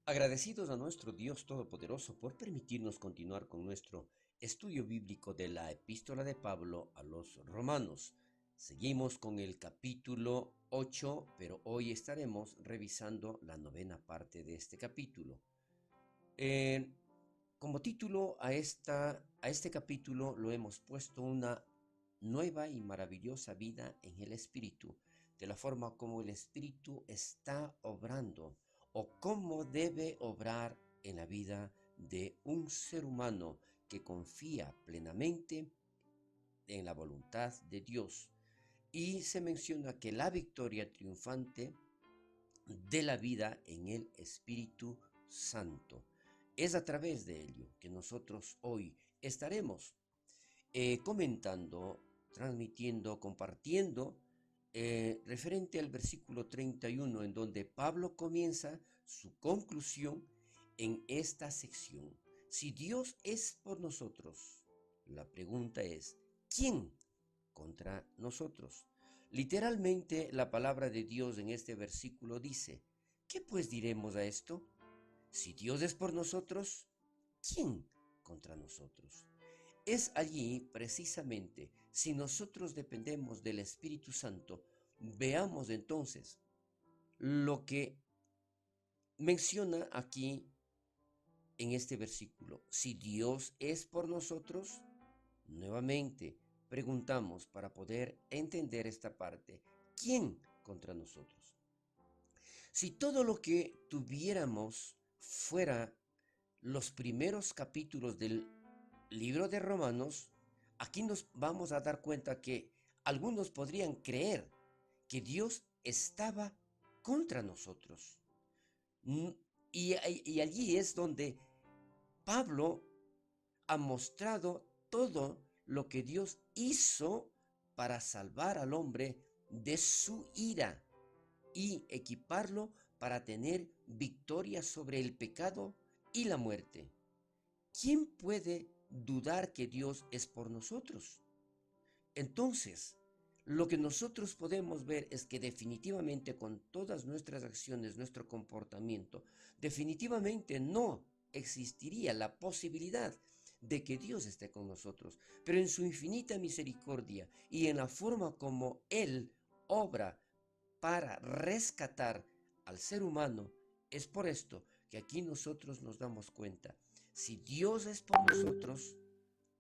Agradecidos a nuestro Dios Todopoderoso por permitirnos continuar con nuestro estudio bíblico de la Epístola de Pablo a los Romanos. Seguimos con el capítulo 8, pero hoy estaremos revisando la novena parte de este capítulo. Eh, Como título a este capítulo lo hemos puesto una nueva y maravillosa vida en el Espíritu, de la forma como el Espíritu está obrando o cómo debe obrar en la vida de un ser humano que confía plenamente en la voluntad de Dios. Y se menciona que la victoria triunfante de la vida en el Espíritu Santo. Es a través de ello que nosotros hoy estaremos comentando, transmitiendo, compartiendo referente al versículo 31 en donde Pablo comienza su conclusión en esta sección. Si Dios es por nosotros, la pregunta es, ¿quién contra nosotros? Literalmente la palabra de Dios en este versículo dice, ¿qué pues diremos a esto? Si Dios es por nosotros, ¿quién contra nosotros? Es allí precisamente, si nosotros dependemos del Espíritu Santo, veamos entonces lo que menciona aquí en este versículo. Si Dios es por nosotros, nuevamente preguntamos para poder entender esta parte, ¿quién contra nosotros? Si todo lo que tuviéramos fuera los primeros capítulos del libro de Romanos, aquí nos vamos a dar cuenta que algunos podrían creer que Dios estaba contra nosotros. Mm, y allí es donde Pablo ha mostrado todo lo que Dios hizo para salvar al hombre de su ira y equiparlo para tener victoria sobre el pecado y la muerte. ¿Quién puede dudar que Dios es por nosotros? Entonces, lo que nosotros podemos ver es que definitivamente con todas nuestras acciones, nuestro comportamiento, definitivamente no existiría la posibilidad de que Dios esté con nosotros, pero en su infinita misericordia y en la forma como Él obra para rescatar al ser humano, es por esto que aquí nosotros nos damos cuenta, si Dios es por nosotros,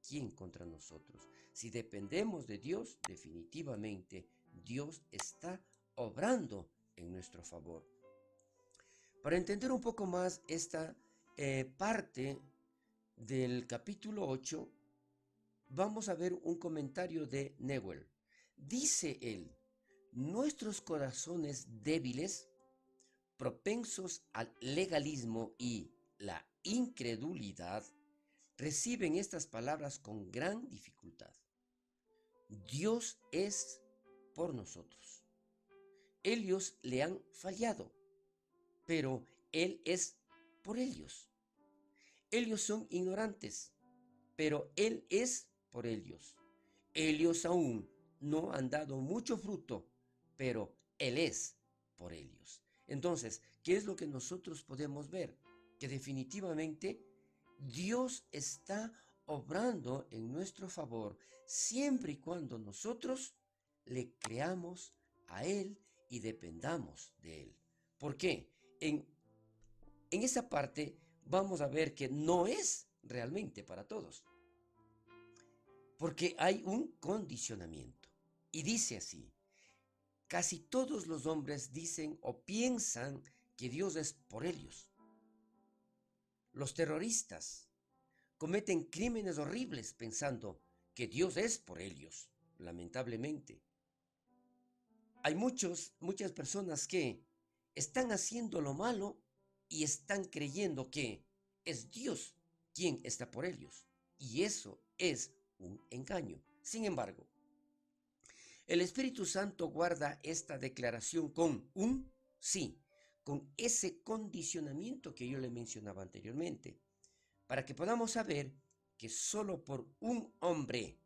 ¿quién contra nosotros? Si dependemos de Dios, definitivamente Dios está obrando en nuestro favor. Para entender un poco más esta parte del capítulo 8, vamos a ver un comentario de Newell. Dice él, nuestros corazones débiles, propensos al legalismo y la incredulidad, reciben estas palabras con gran dificultad. Dios es por nosotros. Ellos le han fallado, pero Él es por ellos. Ellos son ignorantes, pero Él es por ellos. Ellos aún no han dado mucho fruto, pero Él es por ellos. Entonces, ¿qué es lo que nosotros podemos ver? Que definitivamente Dios está obrando en nuestro favor siempre y cuando nosotros le creamos a Él y dependamos de Él. ¿Por qué? En esa parte vamos a ver que no es realmente para todos, porque hay un condicionamiento. Y dice así, casi todos los hombres dicen o piensan que Dios es por ellos. Los terroristas cometen crímenes horribles pensando que Dios es por ellos, lamentablemente. Hay muchas personas que están haciendo lo malo y están creyendo que es Dios quien está por ellos. Y eso es un engaño. Sin embargo, el Espíritu Santo guarda esta declaración con un sí, con ese condicionamiento que yo le mencionaba anteriormente, para que podamos saber que solo por un hombre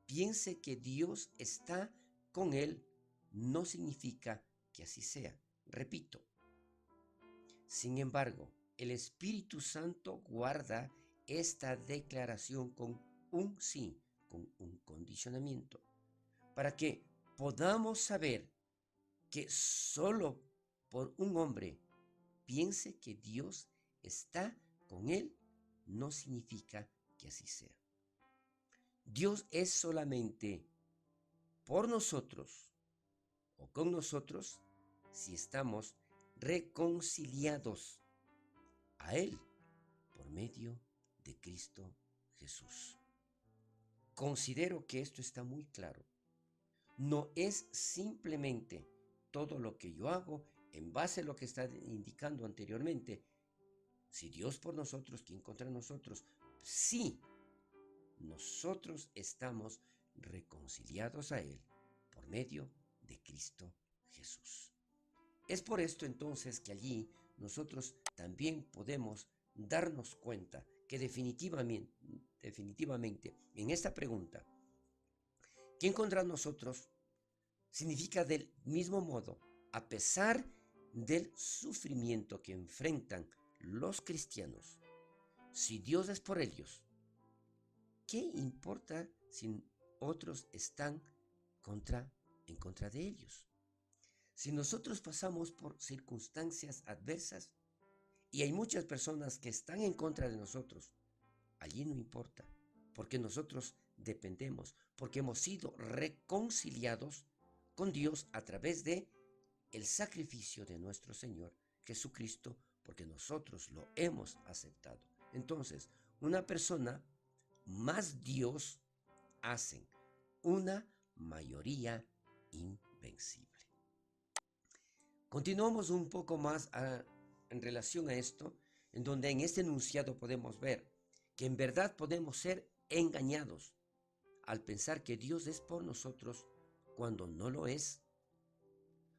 piense que Dios está con él, no significa que así sea. Repito, Sin embargo, el Espíritu Santo guarda esta declaración con un sí, con un condicionamiento, para que podamos saber que solo por un hombre piense que Dios está con él, no significa que así sea. Dios es solamente por nosotros o con nosotros si estamos reconciliados a Él por medio de Cristo Jesús. Considero que esto está muy claro. No es simplemente todo lo que yo hago en base a lo que está indicando anteriormente. Si Dios por nosotros, ¿quién contra nosotros? Sí, nosotros estamos reconciliados a Él por medio de Cristo Jesús. Es por esto entonces que allí nosotros también podemos darnos cuenta que definitivamente en esta pregunta, ¿quién contra nosotros? Significa del mismo modo, a pesar del sufrimiento que enfrentan los cristianos, si Dios es por ellos, ¿qué importa si otros están en contra de ellos? Si nosotros pasamos por circunstancias adversas y hay muchas personas que están en contra de nosotros, allí no importa, porque nosotros dependemos, porque hemos sido reconciliados con Dios a través de el sacrificio de nuestro Señor Jesucristo, porque nosotros lo hemos aceptado. Entonces, una persona más Dios hacen una mayoría invencible. Continuamos un poco más en relación a esto, en donde en este enunciado podemos ver que en verdad podemos ser engañados al pensar que Dios es por nosotros cuando no lo es,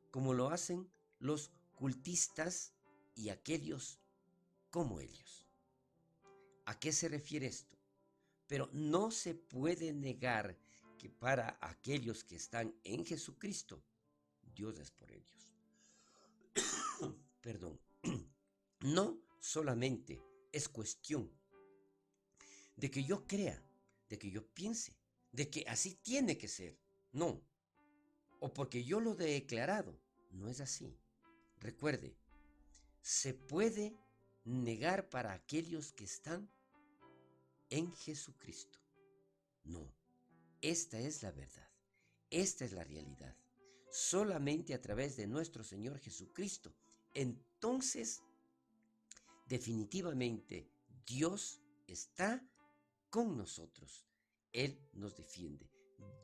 como lo hacen los cultistas y aquellos como ellos. ¿A qué se refiere esto? Pero no se puede negar que para aquellos que están en Jesucristo, Dios es por ellos. Perdón. No solamente es cuestión de que yo crea, de que yo piense, de que así tiene que ser. No. O porque yo lo he declarado. No es así. Recuerde, se puede negar para aquellos que están en Jesucristo. No. Esta es la verdad. Esta es la realidad. Solamente a través de nuestro Señor Jesucristo. Entonces, definitivamente, Dios está con nosotros. Él nos defiende.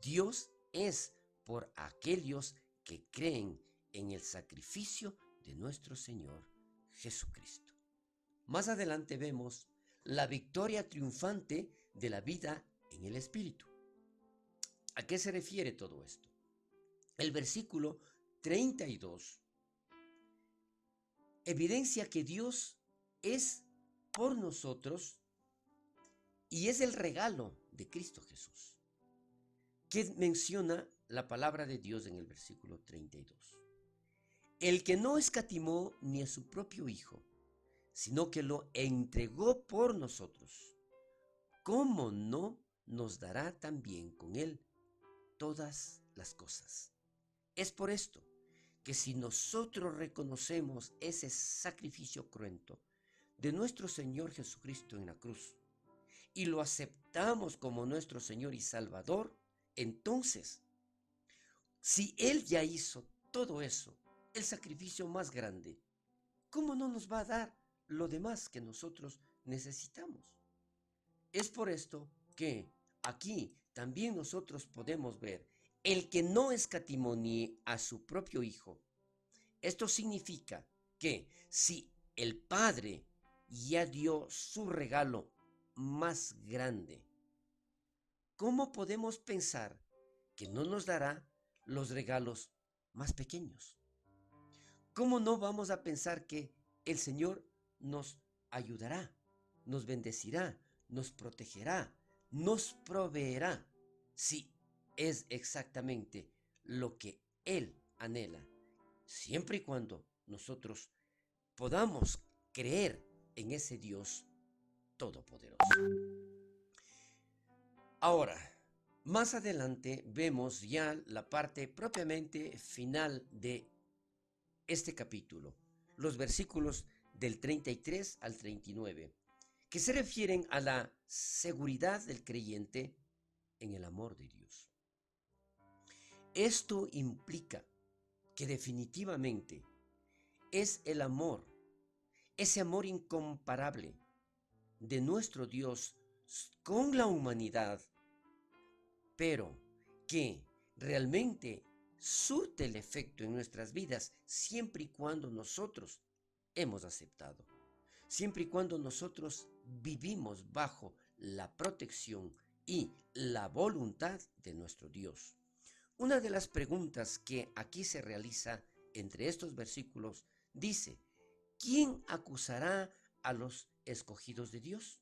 Dios es por aquellos que creen en el sacrificio de nuestro Señor Jesucristo. Más adelante vemos la victoria triunfante de la vida en el Espíritu. ¿A qué se refiere todo esto? El versículo 32 evidencia que Dios es por nosotros y es el regalo de Cristo Jesús. ¿Qué menciona la palabra de Dios en el versículo 32? El que no escatimó ni a su propio Hijo, sino que lo entregó por nosotros, ¿cómo no nos dará también con él todas las cosas? Es por esto que si nosotros reconocemos ese sacrificio cruento de nuestro Señor Jesucristo en la cruz y lo aceptamos como nuestro Señor y Salvador, entonces, si Él ya hizo todo eso, el sacrificio más grande, ¿cómo no nos va a dar lo demás que nosotros necesitamos? Es por esto que aquí también nosotros podemos ver el que no escatimó ni a su propio Hijo. Esto significa que si el Padre ya dio su regalo más grande, ¿cómo podemos pensar que no nos dará los regalos más pequeños? ¿Cómo no vamos a pensar que el Señor nos ayudará, nos bendecirá, nos protegerá, nos proveerá, si es exactamente lo que Él anhela, siempre y cuando nosotros podamos creer en ese Dios todopoderoso. Ahora, más adelante vemos ya la parte propiamente final de este capítulo, los versículos del 33 al 39, que se refieren a la seguridad del creyente en el amor de Dios. Esto implica que definitivamente es el amor, ese amor incomparable de nuestro Dios con la humanidad, pero que realmente surte el efecto en nuestras vidas siempre y cuando nosotros hemos aceptado, siempre y cuando nosotros vivimos bajo la protección y la voluntad de nuestro Dios. Una de las preguntas que aquí se realiza entre estos versículos dice: ¿quién acusará a los escogidos de Dios?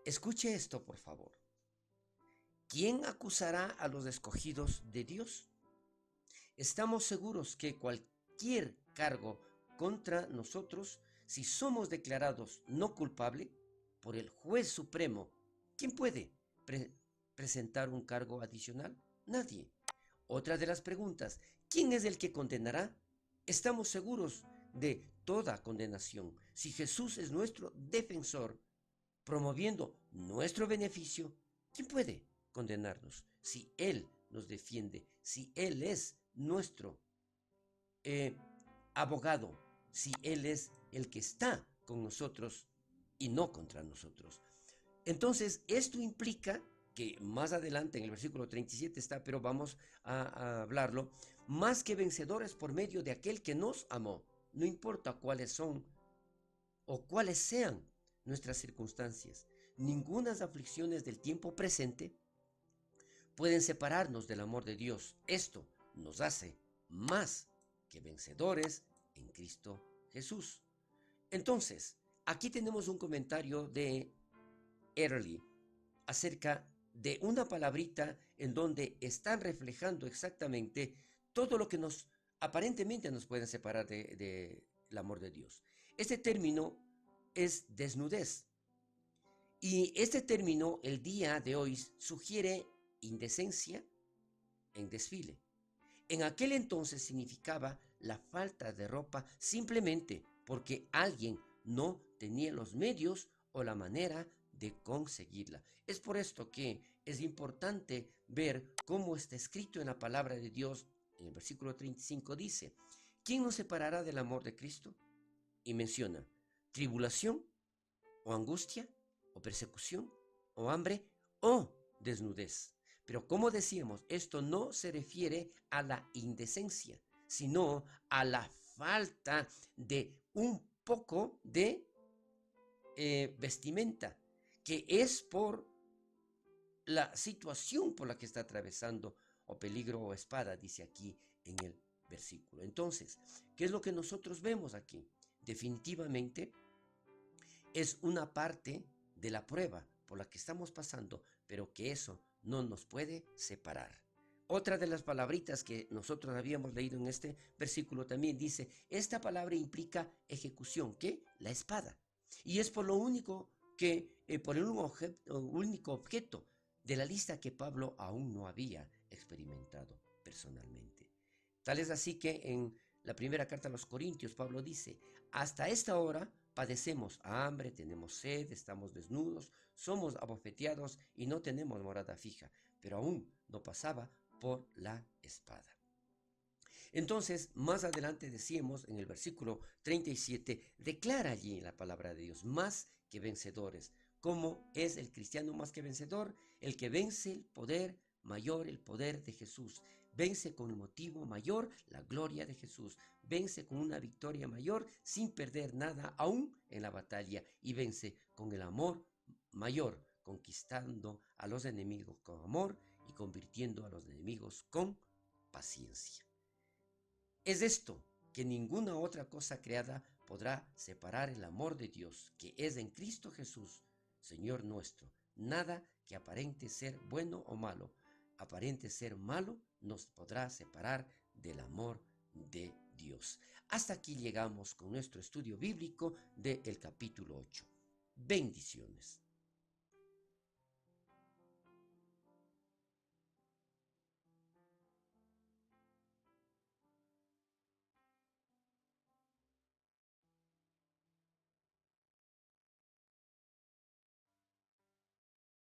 Escuche esto, por favor. ¿Quién acusará a los escogidos de Dios? Estamos seguros que cualquier cargo contra nosotros, si somos declarados no culpables por el juez supremo, ¿quién puede presentar un cargo adicional? Nadie. Otra de las preguntas: ¿quién es el que condenará? Estamos seguros de toda condenación. Si Jesús es nuestro defensor, promoviendo nuestro beneficio, ¿quién puede condenarnos? Si Él nos defiende, si Él es nuestro abogado, si Él es el que está con nosotros y no contra nosotros. Entonces, esto implica que más adelante en el versículo 37 está, pero vamos a hablarlo: más que vencedores por medio de aquel que nos amó. No importa cuáles son o cuáles sean nuestras circunstancias, ninguna aflicciones del tiempo presente pueden separarnos del amor de Dios. Esto nos hace más que vencedores en Cristo Jesús. Entonces, aquí tenemos un comentario de Early acerca de una palabrita en donde están reflejando exactamente todo lo que aparentemente nos puede separar del amor de Dios. Este término es desnudez. Y este término, el día de hoy, sugiere indecencia en desfile. En aquel entonces significaba la falta de ropa simplemente porque alguien no tenía los medios o la manera de conseguirla. Es por esto que es importante ver cómo está escrito en la palabra de Dios. En el versículo 35 dice: ¿quién nos separará del amor de Cristo? Y menciona tribulación o angustia o persecución o hambre o desnudez. Pero como decíamos, esto no se refiere a la indecencia, sino a la falta de un poco de vestimenta, que es por la situación por la que está atravesando, o peligro o espada, dice aquí en el versículo. Entonces, ¿qué es lo que nosotros vemos aquí? Definitivamente es una parte de la prueba por la que estamos pasando, pero que eso no nos puede separar. Otra de las palabritas que nosotros habíamos leído en este versículo también dice: esta palabra implica ejecución, ¿qué? La espada. Y es por lo único que, por el único objeto de la lista que Pablo aún no había experimentado personalmente. Tal es así que en la primera carta a los Corintios, Pablo dice: hasta esta hora padecemos hambre, tenemos sed, estamos desnudos, somos abofeteados y no tenemos morada fija, pero aún no pasaba por la espada. Entonces, más adelante decíamos en el versículo 37, declara allí la palabra de Dios: más que vencedores. ¿Cómo es el cristiano más que vencedor? El que vence el poder mayor, el poder de Jesús. Vence con un motivo mayor, la gloria de Jesús. Vence con una victoria mayor sin perder nada aún en la batalla. Y vence con el amor mayor, conquistando a los enemigos con amor y convirtiendo a los enemigos con paciencia. Es esto que ninguna otra cosa creada podrá separar el amor de Dios, que es en Cristo Jesús, Señor nuestro. Nada que aparente ser bueno o malo, aparente ser malo, nos podrá separar del amor de Dios. Hasta aquí llegamos con nuestro estudio bíblico del capítulo 8. Bendiciones.